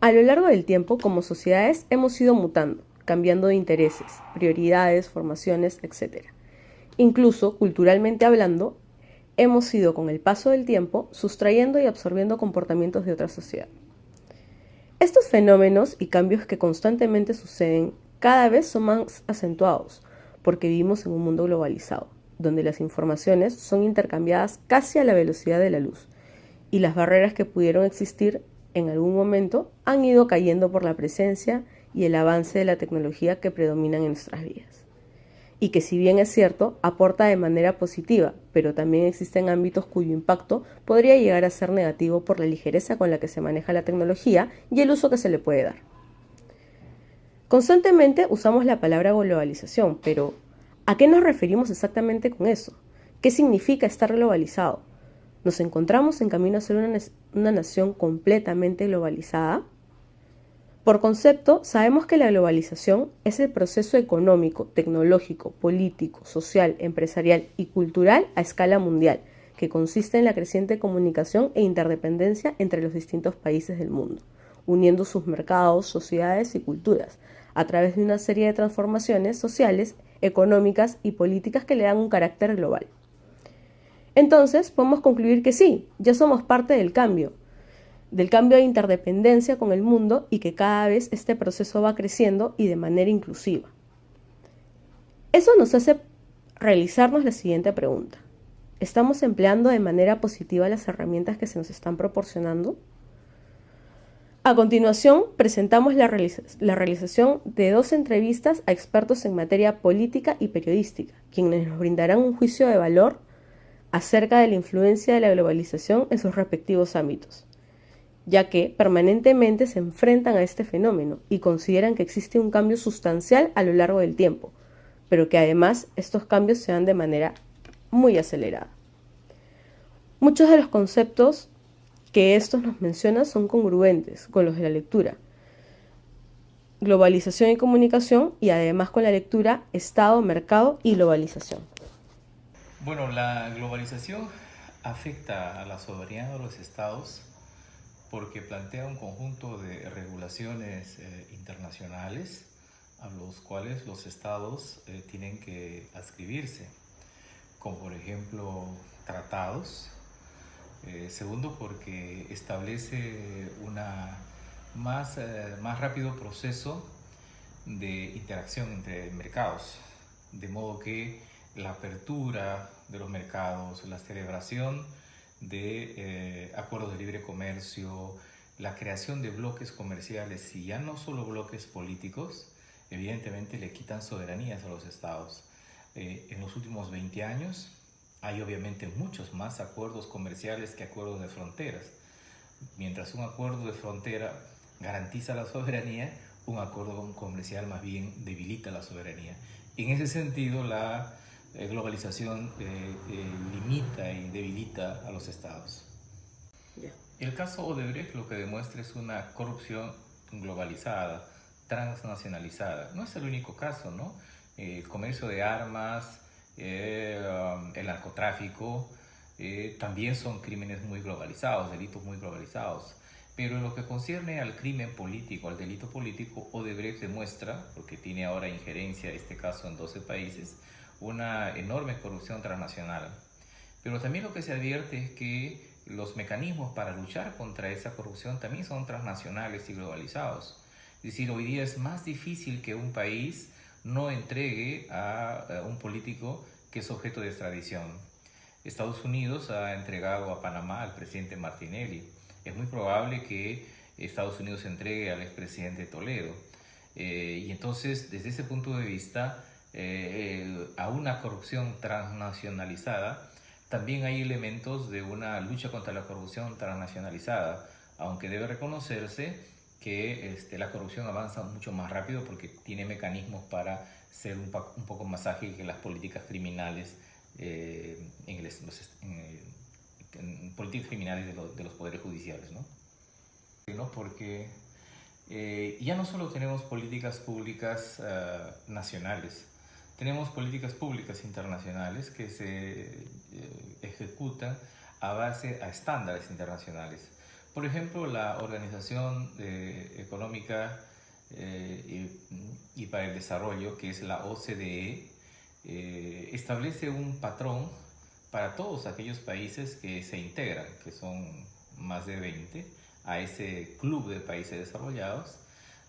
A lo largo del tiempo, como sociedades, hemos ido mutando, cambiando de intereses, prioridades, formaciones, etc. Incluso, culturalmente hablando, hemos ido con el paso del tiempo sustrayendo y absorbiendo comportamientos de otra sociedad. Estos fenómenos y cambios que constantemente suceden cada vez son más acentuados, porque vivimos en un mundo globalizado, donde las informaciones son intercambiadas casi a la velocidad de la luz, y las barreras que pudieron existir en algún momento han ido cayendo por la presencia y el avance de la tecnología que predominan en nuestras vidas. Y que, si bien es cierto, aporta de manera positiva, pero también existen ámbitos cuyo impacto podría llegar a ser negativo por la ligereza con la que se maneja la tecnología y el uso que se le puede dar. Constantemente usamos la palabra globalización, pero ¿a qué nos referimos exactamente con eso? ¿Qué significa estar globalizado? ¿Nos encontramos en camino a ser una nación completamente globalizada? Por concepto, sabemos que la globalización es el proceso económico, tecnológico, político, social, empresarial y cultural a escala mundial, que consiste en la creciente comunicación e interdependencia entre los distintos países del mundo, uniendo sus mercados, sociedades y culturas, a través de una serie de transformaciones sociales, económicas y políticas que le dan un carácter global. Entonces, podemos concluir que sí, ya somos parte del cambio de interdependencia con el mundo, y que cada vez este proceso va creciendo y de manera inclusiva. Eso nos hace realizarnos la siguiente pregunta. ¿Estamos empleando de manera positiva las herramientas que se nos están proporcionando? A continuación, presentamos la realización de 2 entrevistas a expertos en materia política y periodística, quienes nos brindarán un juicio de valor acerca de la influencia de la globalización en sus respectivos ámbitos, ya que permanentemente se enfrentan a este fenómeno y consideran que existe un cambio sustancial a lo largo del tiempo, pero que además estos cambios se dan de manera muy acelerada. Muchos de los conceptos que estos nos mencionan son congruentes con los de la lectura, globalización y comunicación, y además con la lectura Estado, mercado y globalización. Bueno, la globalización afecta a la soberanía de los estados porque plantea un conjunto de regulaciones internacionales a los cuales los estados tienen que adscribirse, como por ejemplo tratados. Segundo, porque establece más rápido proceso de interacción entre mercados, de modo que la apertura de los mercados, la celebración de acuerdos de libre comercio, la creación de bloques comerciales y ya no solo bloques políticos, evidentemente le quitan soberanías a los estados. En los últimos 20 años hay obviamente muchos más acuerdos comerciales que acuerdos de fronteras. Mientras un acuerdo de frontera garantiza la soberanía, un acuerdo comercial más bien debilita la soberanía. En ese sentido, la globalización limita y debilita a los estados. El caso Odebrecht lo que demuestra es una corrupción globalizada, transnacionalizada. No es el único caso, ¿no? El comercio de armas, el narcotráfico, también son crímenes muy globalizados, delitos muy globalizados. Pero en lo que concierne al crimen político, al delito político, Odebrecht demuestra, porque tiene ahora injerencia, en este caso en 12 países, una enorme corrupción transnacional. Pero también lo que se advierte es que los mecanismos para luchar contra esa corrupción también son transnacionales y globalizados. Es decir, hoy día es más difícil que un país no entregue a un político que es objeto de extradición. Estados Unidos ha entregado a Panamá al presidente Martinelli. Es muy probable que Estados Unidos entregue al expresidente Toledo. Y entonces, desde ese punto de vista, a una corrupción transnacionalizada, también hay elementos de una lucha contra la corrupción transnacionalizada, aunque debe reconocerse que la corrupción avanza mucho más rápido porque tiene mecanismos para ser un poco más ágil que las políticas criminales en políticas criminales de los poderes judiciales, ¿no? Porque ya no solo tenemos políticas públicas nacionales, tenemos políticas públicas internacionales que se ejecutan a base a estándares internacionales. Por ejemplo, la Organización Económica y para el Desarrollo, que es la OCDE, establece un patrón para todos aquellos países que se integran, que son más de 20, a ese club de países desarrollados,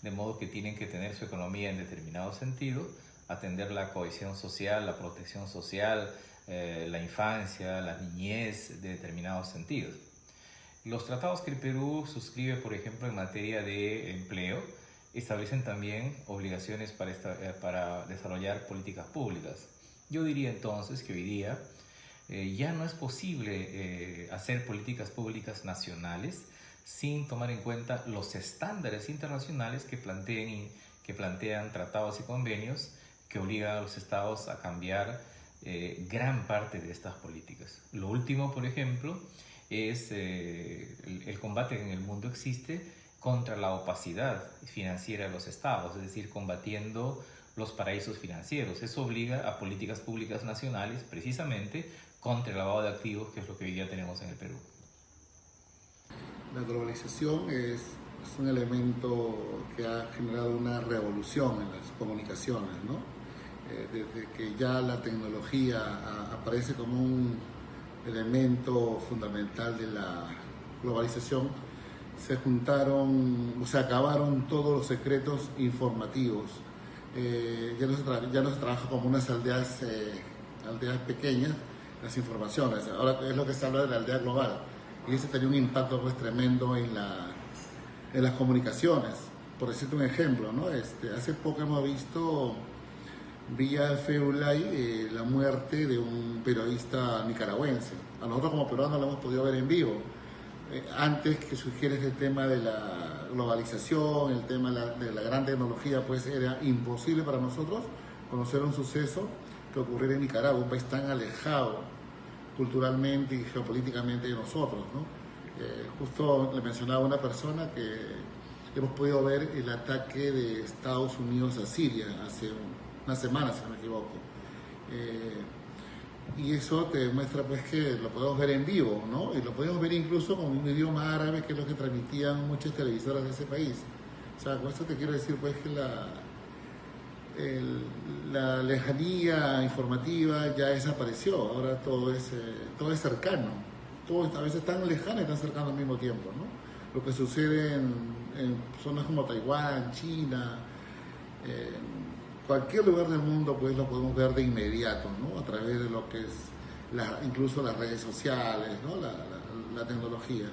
de modo que tienen que tener su economía en determinado sentido, atender la cohesión social, la protección social, la infancia, la niñez, de determinados sentidos. Los tratados que el Perú suscribe, por ejemplo, en materia de empleo, establecen también obligaciones para desarrollar políticas públicas. Yo diría entonces que hoy día ya no es posible hacer políticas públicas nacionales sin tomar en cuenta los estándares internacionales que plantean tratados y convenios que obligan a los estados a cambiar gran parte de estas políticas. Lo último, por ejemplo, es el combate que en el mundo existe contra la opacidad financiera de los estados, es decir, combatiendo los paraísos financieros. Eso obliga a políticas públicas nacionales precisamente contra el lavado de activos, que es lo que hoy día tenemos en el Perú. La globalización es un elemento que ha generado una revolución en las comunicaciones, ¿no? Desde que ya la tecnología aparece como un elemento fundamental de la globalización, se acabaron todos los secretos informativos. Ya no se trabaja como unas aldeas pequeñas, las informaciones. Ahora es lo que se habla de la aldea global. Y eso tenía un impacto pues tremendo en las comunicaciones. Por decirte un ejemplo, ¿no? Hace poco hemos visto vía Facebook Live la muerte de un periodista nicaragüense. A nosotros como peruanos lo hemos podido ver en vivo. Antes que surgiera este tema de la globalización, el tema de la gran tecnología, pues era imposible para nosotros conocer un suceso que ocurriera en Nicaragua, un país tan alejado culturalmente y geopolíticamente de nosotros, ¿no? Justo le mencionaba a una persona que hemos podido ver el ataque de Estados Unidos a Siria hace una semana, si no me equivoco. Y eso te demuestra pues que lo podemos ver en vivo, ¿no? Y lo podemos ver incluso con un idioma árabe, que es lo que transmitían muchas televisoras de ese país. O sea, con esto te quiero decir pues que la lejanía informativa ya desapareció. Ahora todo es cercano, todo a veces tan lejano y tan cercano al mismo tiempo, ¿no? Lo que sucede en zonas como Taiwán, China, cualquier lugar del mundo, pues lo podemos ver de inmediato, ¿no? A través de lo que es incluso las redes sociales, ¿no? La tecnología.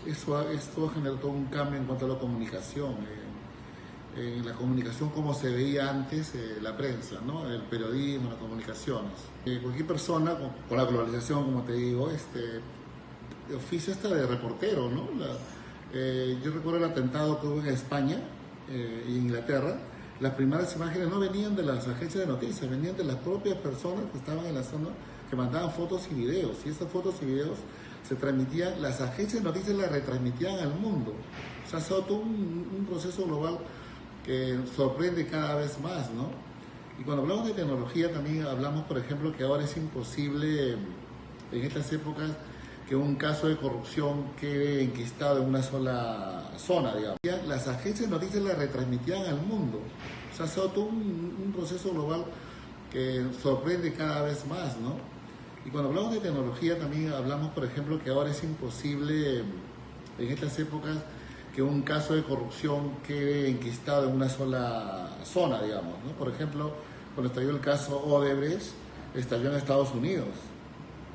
Esto generó todo un cambio en cuanto a la comunicación. En la comunicación como se veía antes la prensa, ¿no? El periodismo, las comunicaciones. Cualquier persona con la globalización, como te digo, oficio de reportero, ¿no? Yo recuerdo el atentado que hubo en España y en Inglaterra. Las primeras imágenes no venían de las agencias de noticias, venían de las propias personas que estaban en la zona, que mandaban fotos y videos. Y esas fotos y videos se transmitían, las agencias de noticias las retransmitían al mundo. O sea, es todo un proceso global que sorprende cada vez más, ¿no? Y cuando hablamos de tecnología también hablamos, por ejemplo, que ahora es imposible en estas épocas que un caso de corrupción quede enquistado en una sola zona, digamos. Las agencias de noticias las retransmitían al mundo. O sea, es todo un proceso global que sorprende cada vez más, ¿no? Y cuando hablamos de tecnología también hablamos, por ejemplo, que ahora es imposible en estas épocas que un caso de corrupción quede enquistado en una sola zona, digamos, ¿no? Por ejemplo, cuando estalló el caso Odebrecht, estalló en Estados Unidos,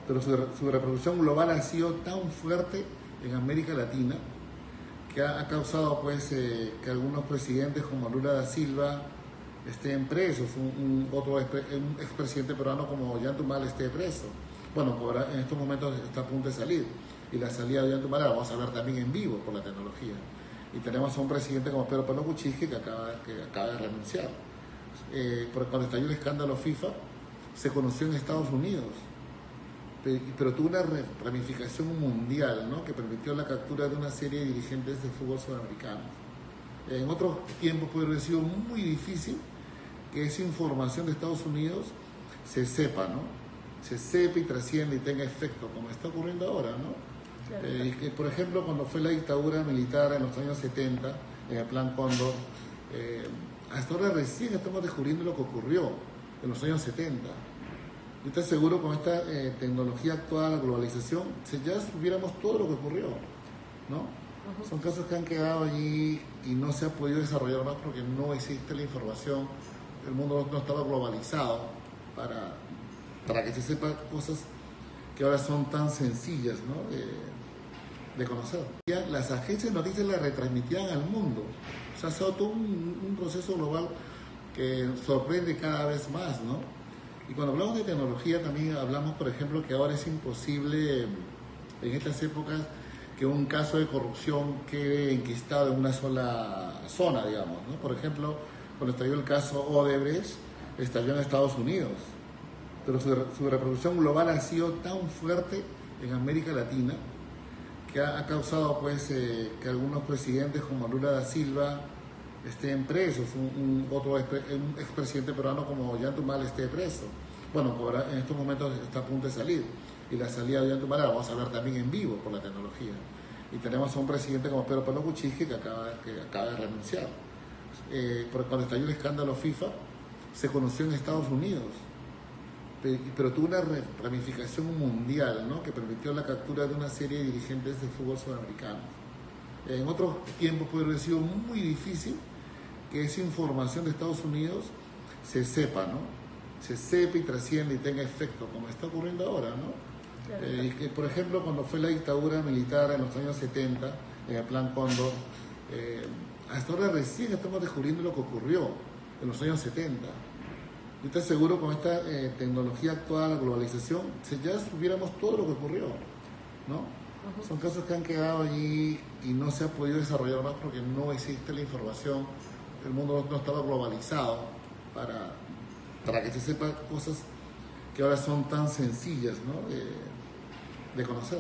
pero su repercusión global ha sido tan fuerte en América Latina que ha causado pues que algunos presidentes como Lula da Silva estén presos, un expresidente peruano como Ollantumala esté preso. Bueno, ahora en estos momentos está a punto de salir. Y la salida de Ollantumala la vamos a ver también en vivo por la tecnología. Y tenemos a un presidente como Pedro Pablo Kuczynski que acaba de renunciar. Porque cuando estalló el escándalo FIFA, se conoció en Estados Unidos, pero tuvo una ramificación mundial, ¿no? Que permitió la captura de una serie de dirigentes de fútbol sudamericanos. En otros tiempos puede haber sido muy difícil que esa información de Estados Unidos se sepa, ¿no? Se sepa y trascienda y tenga efecto, como está ocurriendo ahora, ¿no? Por ejemplo, cuando fue la dictadura militar en los años 70, en el Plan Cóndor, hasta ahora recién estamos descubriendo lo que ocurrió en los años 70. Yo estoy seguro con esta tecnología actual, la globalización, si ya supiéramos todo lo que ocurrió, ¿no? Son casos que han quedado allí y no se ha podido desarrollar más porque no existe la información. El mundo no estaba globalizado para que se sepa cosas que ahora son tan sencillas, ¿no? de conocer. Ya las agencias de noticias las retransmitían al mundo. O sea, ha sido todo un proceso global que sorprende cada vez más, ¿no? Y cuando hablamos de tecnología también hablamos, por ejemplo, que ahora es imposible en estas épocas que un caso de corrupción quede enquistado en una sola zona, digamos, ¿no? Por ejemplo, cuando estalló el caso Odebrecht, estalló en Estados Unidos, pero su reproducción global ha sido tan fuerte en América Latina que ha causado pues que algunos presidentes como Lula da Silva estén presos, un expresidente peruano como Ollantumala esté preso. Bueno, ahora en estos momentos está a punto de salir, y la salida de Ollantumala la vamos a ver también en vivo por la tecnología. Y tenemos a un presidente como Pedro Pablo Kuczynski que acaba de renunciar. Porque cuando estalló el escándalo FIFA, se conoció en Estados Unidos, pero tuvo una ramificación mundial, ¿no? Que permitió la captura de una serie de dirigentes de fútbol sudamericanos. En otros tiempos puede haber sido muy difícil que esa información de Estados Unidos se sepa, ¿no? Se sepa y trascienda y tenga efecto, como está ocurriendo ahora, ¿no? Por ejemplo, cuando fue la dictadura militar en los años 70, en el Plan Cóndor, hasta ahora recién estamos descubriendo lo que ocurrió en los años 70. Yo estoy seguro con esta tecnología actual, la globalización, si ya supiéramos todo lo que ocurrió, ¿no? Son casos que han quedado allí y no se ha podido desarrollar más porque no existe la información. El mundo no estaba globalizado para que se sepa cosas que ahora son tan sencillas, ¿no? de conocer.